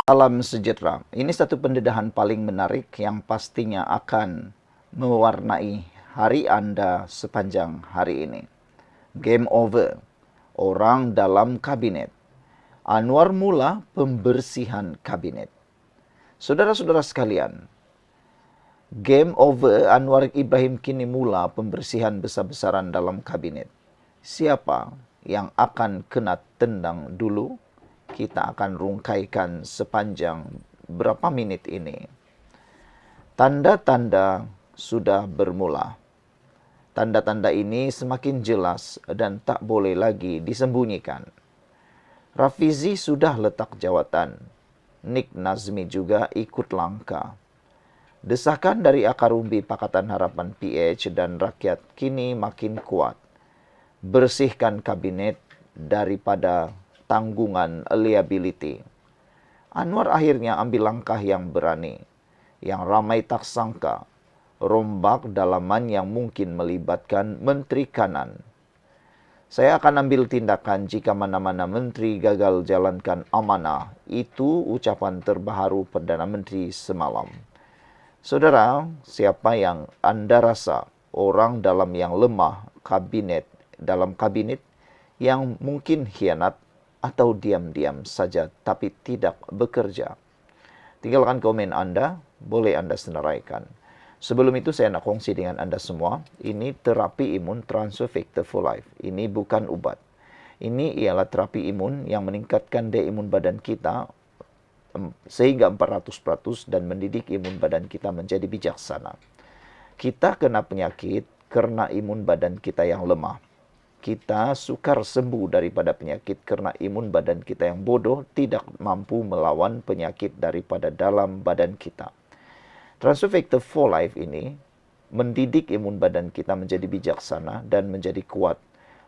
Salam sejahtera. Ini satu pendedahan paling menarik yang pastinya akan mewarnai hari Anda sepanjang hari ini. Game over. Orang dalam kabinet. Anwar mula pembersihan kabinet. Saudara-saudara sekalian, game over. Anwar Ibrahim kini mula pembersihan besar-besaran dalam kabinet. Siapa yang akan kena tendang dulu? Kita akan rungkaikan sepanjang berapa menit ini. Tanda-tanda sudah bermula. Tanda-tanda ini semakin jelas dan tak boleh lagi disembunyikan. Rafizi sudah letak jawatan. Nick Nazmi juga ikut langkah. Desakan dari akar umbi Pakatan Harapan PH dan rakyat kini makin kuat. Bersihkan kabinet daripada tanggungan liability. Anwar akhirnya ambil langkah yang berani, yang ramai tak sangka, rombak dalaman yang mungkin melibatkan menteri kanan. Saya akan ambil tindakan jika mana-mana menteri gagal jalankan amanah. Itu ucapan terbaru Perdana Menteri semalam. Saudara, siapa yang Anda rasa orang dalam yang lemah dalam kabinet yang mungkin khianat atau diam-diam saja tapi tidak bekerja? Tinggalkan komen Anda, boleh Anda senaraikan. Sebelum itu saya nak kongsi dengan Anda semua, ini terapi imun transfer factor for life. Ini bukan ubat. Ini ialah terapi imun yang meningkatkan daya imun badan kita sehingga 400% dan mendidik imun badan kita menjadi bijaksana. Kita kena penyakit karena imun badan kita yang lemah. Kita sukar sembuh daripada penyakit karena imun badan kita yang bodoh tidak mampu melawan penyakit daripada dalam badan kita. Transfer Factor for Life ini mendidik imun badan kita menjadi bijaksana dan menjadi kuat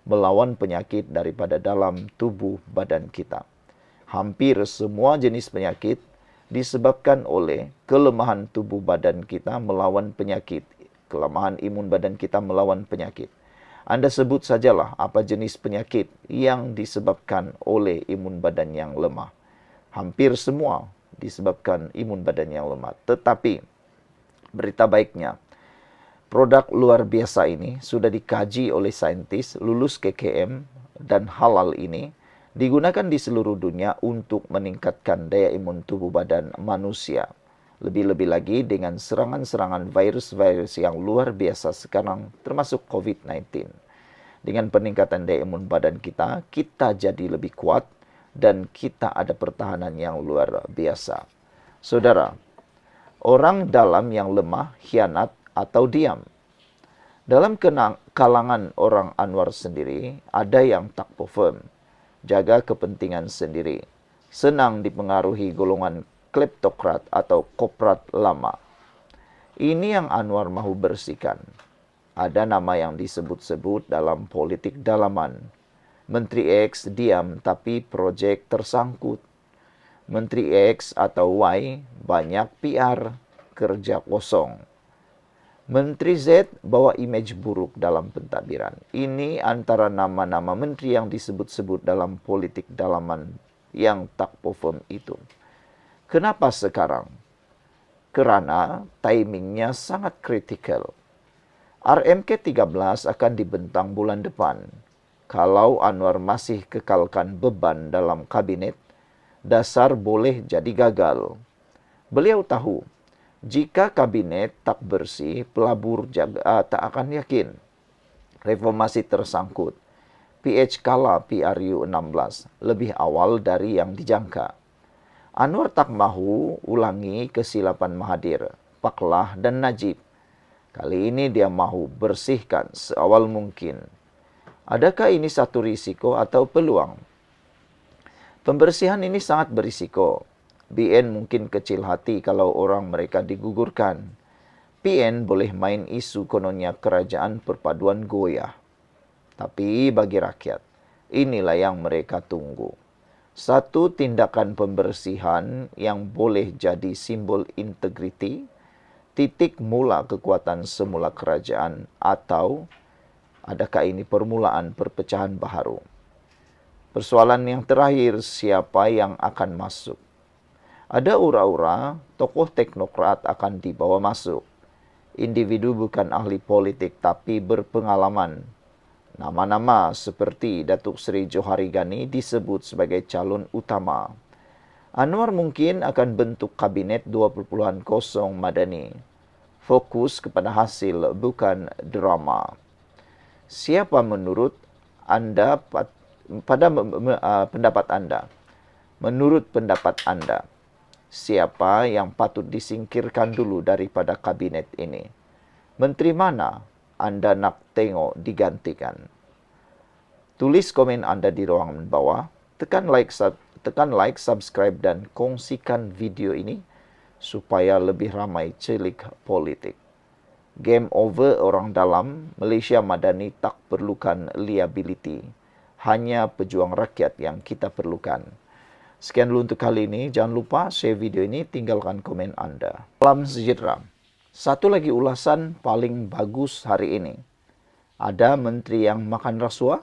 melawan penyakit daripada dalam tubuh badan kita. Hampir semua jenis penyakit disebabkan oleh kelemahan tubuh badan kita melawan penyakit. Kelemahan imun badan kita melawan penyakit. Anda sebut sajalah apa jenis penyakit yang disebabkan oleh imun badan yang lemah. Hampir semua disebabkan imun badan yang lemah. Tetapi berita baiknya, produk luar biasa ini sudah dikaji oleh saintis lulus KKM dan halal ini digunakan di seluruh dunia untuk meningkatkan daya imun tubuh badan manusia. Lebih-lebih lagi dengan serangan-serangan virus-virus yang luar biasa sekarang termasuk COVID-19. Dengan peningkatan daya imun badan kita, kita jadi lebih kuat dan kita ada pertahanan yang luar biasa. Saudara, orang dalam yang lemah, khianat atau diam. Dalam kalangan orang Anwar sendiri, ada yang tak perform, jaga kepentingan sendiri, senang dipengaruhi golongan kleptokrat atau koprat lama. Ini yang Anwar mahu bersihkan. Ada nama yang disebut-sebut dalam politik dalaman. Menteri X diam tapi projek tersangkut. Menteri X atau Y banyak PR, kerja kosong. Menteri Z bawa imej buruk dalam pentadbiran. Ini antara nama-nama menteri yang disebut-sebut dalam politik dalaman yang tak perform itu. Kenapa sekarang? Kerana timingnya sangat kritikal. RMK 13 akan dibentang bulan depan. Kalau Anwar masih kekalkan beban dalam kabinet, dasar boleh jadi gagal. Beliau tahu, jika kabinet tak bersih, pelabur tak akan yakin. Reformasi tersangkut. PH kalah PRU 16 lebih awal dari yang dijangka. Anwar tak mahu ulangi kesilapan Mahathir, Paklah dan Najib. Kali ini dia mahu bersihkan seawal mungkin. Adakah ini satu risiko atau peluang? Pembersihan ini sangat berisiko. BN mungkin kecil hati kalau orang mereka digugurkan. PN boleh main isu kononnya kerajaan perpaduan goyah. Tapi bagi rakyat, inilah yang mereka tunggu. Satu tindakan pembersihan yang boleh jadi simbol integriti, titik mula kekuatan semula kerajaan, atau adakah ini permulaan perpecahan baharu? Persoalan yang terakhir, siapa yang akan masuk? Ada ura-ura tokoh teknokrat akan dibawa masuk. Individu bukan ahli politik tapi berpengalaman. Nama-nama seperti Datuk Seri Johari Gani disebut sebagai calon utama. Anwar mungkin akan bentuk kabinet 20.0 Madani. Fokus kepada hasil bukan drama. Siapa menurut anda pendapat anda? Menurut pendapat anda, siapa yang patut disingkirkan dulu daripada kabinet ini? Menteri mana anda nak tengok digantikan? Tulis komen anda di ruangan bawah. Tekan like, subscribe dan kongsikan video ini supaya lebih ramai celik politik. Game over orang dalam, Malaysia Madani tak perlukan liability. Hanya pejuang rakyat yang kita perlukan. Sekian dulu untuk kali ini. Jangan lupa share video ini, tinggalkan komen anda. Salam sejahtera. Satu lagi ulasan paling bagus hari ini. Ada menteri yang makan rasuah?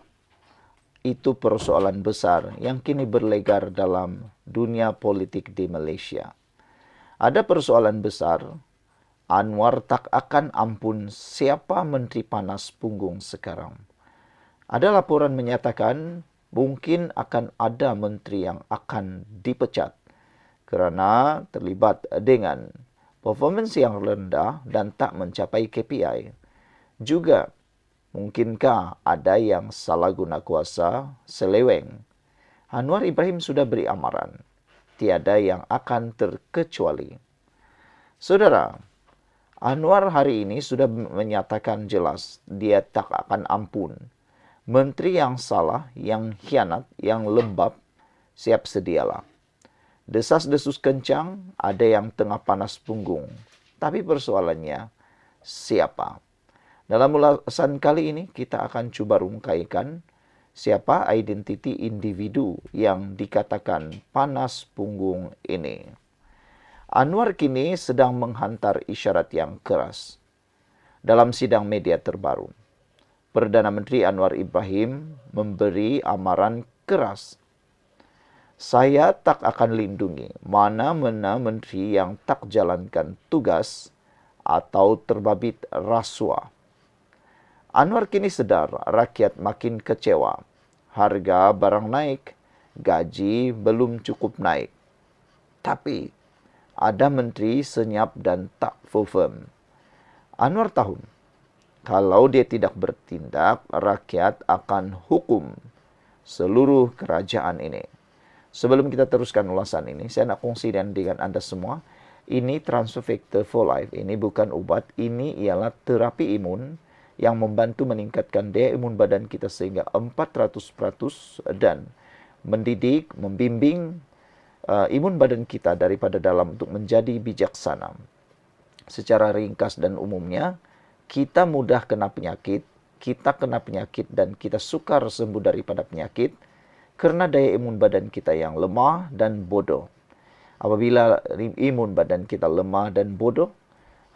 Itu persoalan besar yang kini berlegar dalam dunia politik di Malaysia. Ada persoalan besar, Anwar tak akan ampun siapa menteri panas punggung sekarang. Ada laporan menyatakan mungkin akan ada menteri yang akan dipecat kerana terlibat dengan performance yang rendah dan tak mencapai KPI. Juga, mungkinkah ada yang salah guna kuasa seleweng? Anwar Ibrahim sudah beri amaran. Tiada yang akan terkecuali. Saudara, Anwar hari ini sudah menyatakan jelas dia tak akan ampun. Menteri yang salah, yang khianat, yang lembab, siap sedialah. Desas-desus kencang, ada yang tengah panas punggung. Tapi persoalannya, siapa? Dalam ulasan kali ini, kita akan cuba rungkaikan siapa identiti individu yang dikatakan panas punggung ini. Anwar kini sedang menghantar isyarat yang keras. Dalam sidang media terbaru, Perdana Menteri Anwar Ibrahim memberi amaran keras. Saya tak akan lindungi mana-mana menteri yang tak jalankan tugas atau terbabit rasuah. Anwar kini sedar rakyat makin kecewa. Harga barang naik, gaji belum cukup naik. Tapi ada menteri senyap dan tak firm. Anwar tahu, kalau dia tidak bertindak, rakyat akan hukum seluruh kerajaan ini. Sebelum kita teruskan ulasan ini, saya nak kongsi dengan anda semua. Ini Transfer Factor for Life. Ini bukan ubat, ini ialah terapi imun yang membantu meningkatkan daya imun badan kita sehingga 400% dan mendidik, membimbing imun badan kita daripada dalam untuk menjadi bijaksana. Secara ringkas dan umumnya, kita mudah kena penyakit, dan kita sukar sembuh daripada penyakit kerana daya imun badan kita yang lemah dan bodoh. Apabila imun badan kita lemah dan bodoh,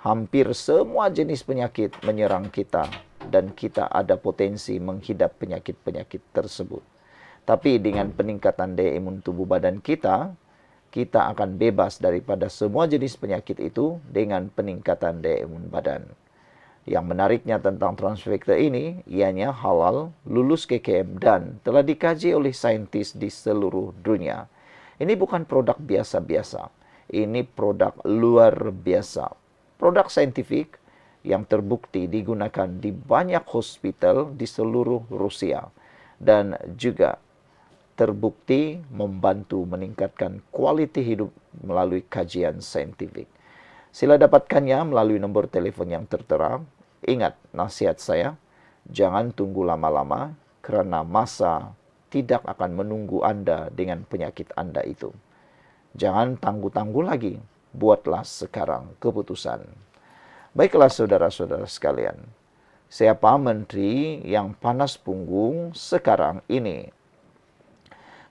hampir semua jenis penyakit menyerang kita dan kita ada potensi menghidap penyakit-penyakit tersebut. Tapi dengan peningkatan daya imun tubuh badan kita, kita akan bebas daripada semua jenis penyakit itu dengan peningkatan daya imun badan. Yang menariknya tentang Transfer Factor ini, ianya halal, lulus KKM dan telah dikaji oleh saintis di seluruh dunia. Ini bukan produk biasa-biasa. Ini produk luar biasa. Produk saintifik yang terbukti digunakan di banyak hospital di seluruh Rusia. Dan juga terbukti membantu meningkatkan kualiti hidup melalui kajian saintifik. Sila dapatkannya melalui nombor telefon yang tertera. Ingat nasihat saya, jangan tunggu lama-lama kerana masa tidak akan menunggu anda dengan penyakit anda itu. Jangan tangguh-tangguh lagi, buatlah sekarang keputusan. Baiklah saudara-saudara sekalian, siapa menteri yang panas punggung sekarang ini?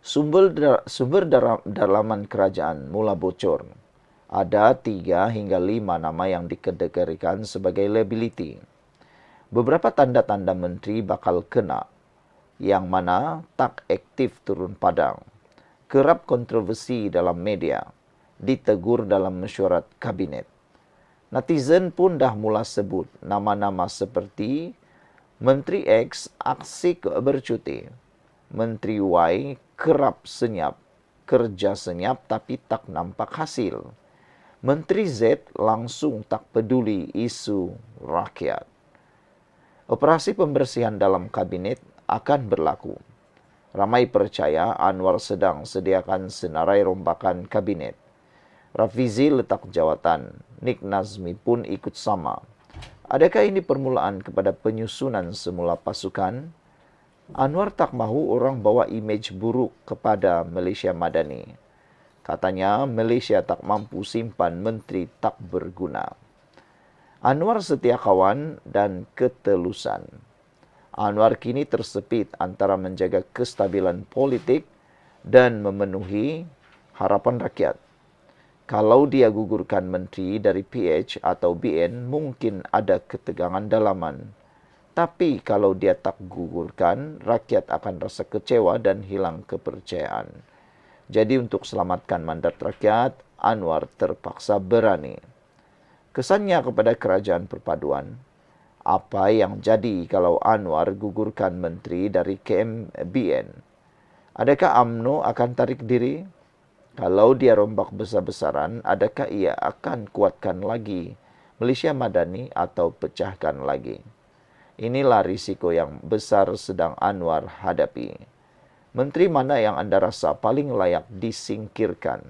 Sumber dalaman kerajaan mula bocor. Ada 3 hingga 5 nama yang dikategorikan sebagai liability. Beberapa tanda-tanda menteri bakal kena, yang mana tak aktif turun padang, kerap kontroversi dalam media, ditegur dalam mesyuarat kabinet. Netizen pun dah mula sebut nama-nama seperti Menteri X aksik bercuti, Menteri Y kerap senyap, kerja senyap tapi tak nampak hasil. Menteri Z langsung tak peduli isu rakyat. Operasi pembersihan dalam kabinet akan berlaku. Ramai percaya Anwar sedang sediakan senarai rombakan kabinet. Rafizi letak jawatan, Nik Nazmi pun ikut sama. Adakah ini permulaan kepada penyusunan semula pasukan? Anwar tak mahu orang bawa imej buruk kepada Malaysia Madani. Katanya Malaysia tak mampu simpan menteri tak berguna. Anwar setia kawan dan ketelusan. Anwar kini tersepit antara menjaga kestabilan politik dan memenuhi harapan rakyat. Kalau dia gugurkan menteri dari PH atau BN, mungkin ada ketegangan dalaman. Tapi kalau dia tak gugurkan, rakyat akan rasa kecewa dan hilang kepercayaan. Jadi untuk selamatkan mandat rakyat, Anwar terpaksa berani. Kesannya kepada kerajaan perpaduan, apa yang jadi kalau Anwar gugurkan menteri dari KMBN? Adakah UMNO akan tarik diri? Kalau dia rombak besar-besaran, adakah ia akan kuatkan lagi Malaysia Madani atau pecahkan lagi? Inilah risiko yang besar sedang Anwar hadapi. Menteri mana yang anda rasa paling layak disingkirkan?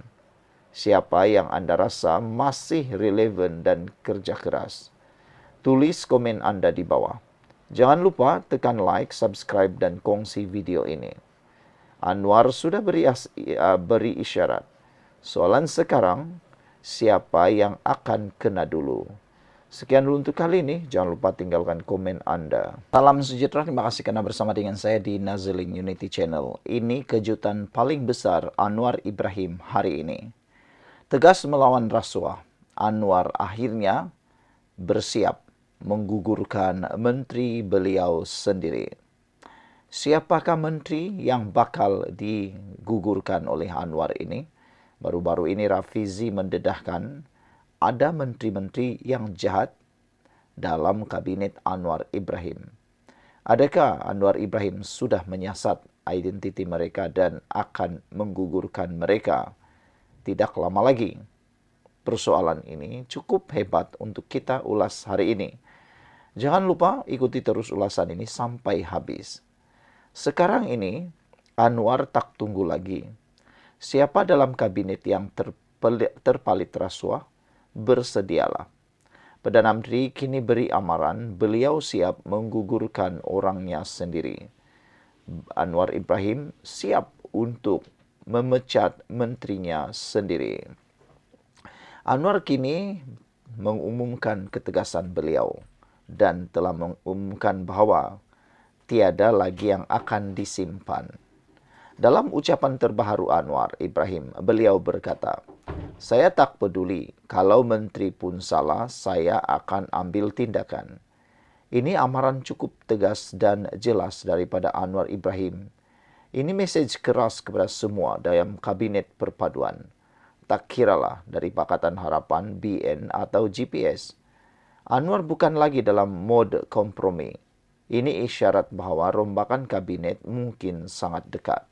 Siapa yang anda rasa masih relevan dan kerja keras? Tulis komen anda di bawah. Jangan lupa tekan like, subscribe dan kongsi video ini. Anwar sudah beri isyarat. Soalan sekarang, siapa yang akan kena dulu? Sekian dulu untuk kali ini. Jangan lupa tinggalkan komen anda. Salam sejahtera. Terima kasih karena bersama dengan saya di Nazilin Unity Channel. Ini kejutan paling besar Anwar Ibrahim hari ini. Tegas melawan rasuah, Anwar akhirnya bersiap menggugurkan menteri beliau sendiri. Siapakah menteri yang bakal digugurkan oleh Anwar ini? Baru-baru ini Rafizi mendedahkan ada menteri-menteri yang jahat dalam kabinet Anwar Ibrahim. Adakah Anwar Ibrahim sudah menyiasat identiti mereka dan akan menggugurkan mereka? Tidak lama lagi. Persoalan ini cukup hebat untuk kita ulas hari ini. Jangan lupa ikuti terus ulasan ini sampai habis. Sekarang ini, Anwar tak tunggu lagi. Siapa dalam kabinet yang terpalit rasuah, bersedialah. Perdana Menteri kini beri amaran, beliau siap menggugurkan orangnya sendiri. Anwar Ibrahim siap untuk memecat menterinya sendiri. Anwar kini mengumumkan ketegasan beliau dan telah mengumumkan bahwa tiada lagi yang akan disimpan. Dalam ucapan terbaru Anwar Ibrahim, beliau berkata, "Saya tak peduli, kalau menteri pun salah, saya akan ambil tindakan." Ini amaran cukup tegas dan jelas daripada Anwar Ibrahim. Ini mesej keras kepada semua dalam kabinet perpaduan. Tak kiralah dari Pakatan Harapan, BN atau GPS. Anwar bukan lagi dalam mode kompromi. Ini isyarat bahwa rombakan kabinet mungkin sangat dekat.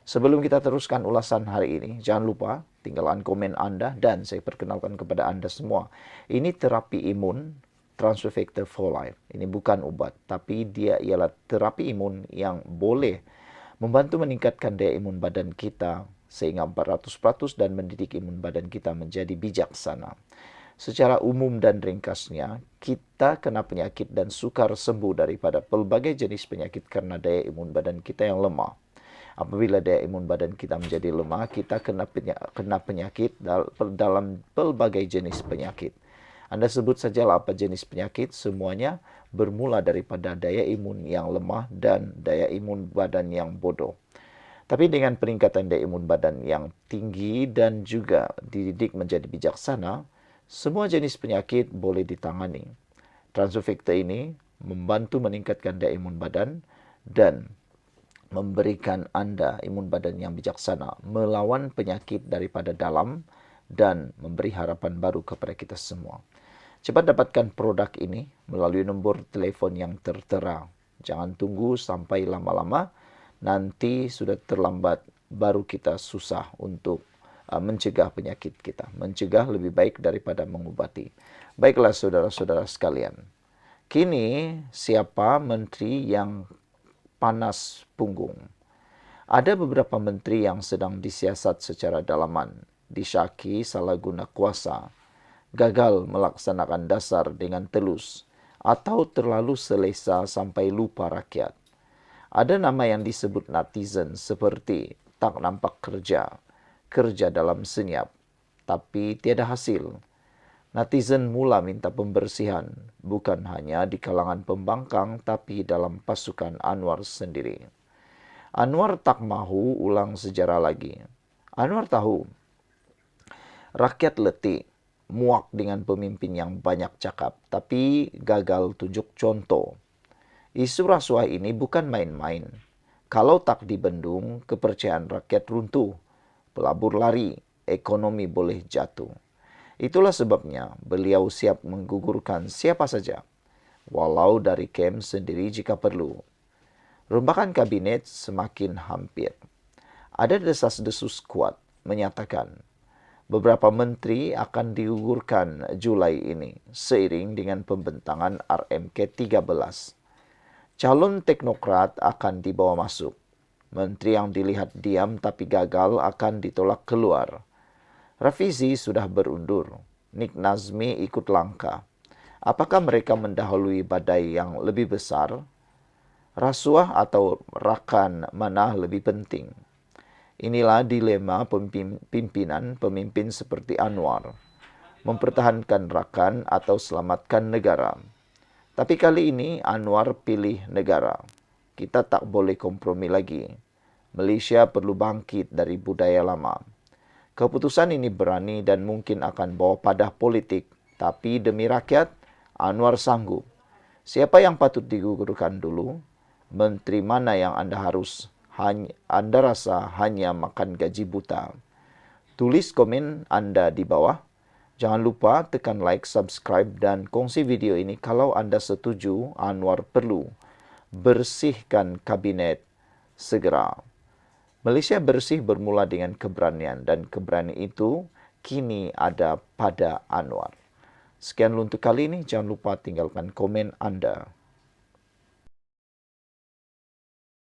Sebelum kita teruskan ulasan hari ini, jangan lupa tinggalkan komen anda dan saya perkenalkan kepada anda semua. Ini terapi imun Transfer Factor for Life. Ini bukan obat, tapi dia ialah terapi imun yang boleh membantu meningkatkan daya imun badan kita sehingga 400% dan mendidik imun badan kita menjadi bijaksana. Secara umum dan ringkasnya, kita kena penyakit dan sukar sembuh daripada pelbagai jenis penyakit karena daya imun badan kita yang lemah. Apabila daya imun badan kita menjadi lemah, kita kena penyakit dalam pelbagai jenis penyakit. Anda sebut sajalah apa jenis penyakit, semuanya bermula daripada daya imun yang lemah dan daya imun badan yang bodoh. Tapi dengan peningkatan daya imun badan yang tinggi dan juga dididik menjadi bijaksana, semua jenis penyakit boleh ditangani. Transfer Factor ini membantu meningkatkan daya imun badan dan memberikan anda imun badan yang bijaksana, melawan penyakit daripada dalam dan memberi harapan baru kepada kita semua. Cepat dapatkan produk ini melalui nomor telepon yang tertera. Jangan tunggu sampai lama-lama, nanti sudah terlambat, baru kita susah untuk mencegah penyakit kita. Mencegah lebih baik daripada mengobati. Baiklah saudara-saudara sekalian. Kini siapa menteri yang panas punggung? Ada beberapa menteri yang sedang disiasat secara dalaman, disyaki salah guna kuasa, gagal melaksanakan dasar dengan telus, atau terlalu selesa sampai lupa rakyat. Ada nama yang disebut netizen seperti tak nampak kerja, kerja dalam senyap, tapi tiada hasil. Netizen mula minta pembersihan, bukan hanya di kalangan pembangkang, tapi dalam pasukan Anwar sendiri. Anwar tak mahu ulang sejarah lagi. Anwar tahu, rakyat letih, muak dengan pemimpin yang banyak cakap, tapi gagal tunjuk contoh. Isu rasuah ini bukan main-main. Kalau tak dibendung, kepercayaan rakyat runtuh, pelabur lari, ekonomi boleh jatuh. Itulah sebabnya beliau siap menggugurkan siapa saja, walau dari KEM sendiri jika perlu. Rombakan kabinet semakin hampir. Ada desas-desus kuat menyatakan beberapa menteri akan digugurkan Julai ini seiring dengan pembentangan RMK 13. Calon teknokrat akan dibawa masuk. Menteri yang dilihat diam tapi gagal akan ditolak keluar. Rafizi sudah berundur. Nik Nazmi ikut langkah. Apakah mereka mendahului badai yang lebih besar? Rasuah atau rakan mana lebih penting? Inilah dilema pemimpin seperti Anwar. Mempertahankan rakan atau selamatkan negara. Tapi kali ini Anwar pilih negara. Kita tak boleh kompromi lagi. Malaysia perlu bangkit dari budaya lama. Keputusan ini berani dan mungkin akan bawa padah politik. Tapi demi rakyat, Anwar sanggup. Siapa yang patut digugurkan dulu? Menteri mana yang Anda rasa hanya makan gaji buta? Tulis komen Anda di bawah. Jangan lupa tekan like, subscribe dan kongsi video ini kalau Anda setuju Anwar perlu bersihkan kabinet segera. Malaysia bersih bermula dengan keberanian dan keberanian itu kini ada pada Anwar. Sekian untuk kali ini, jangan lupa tinggalkan komen Anda.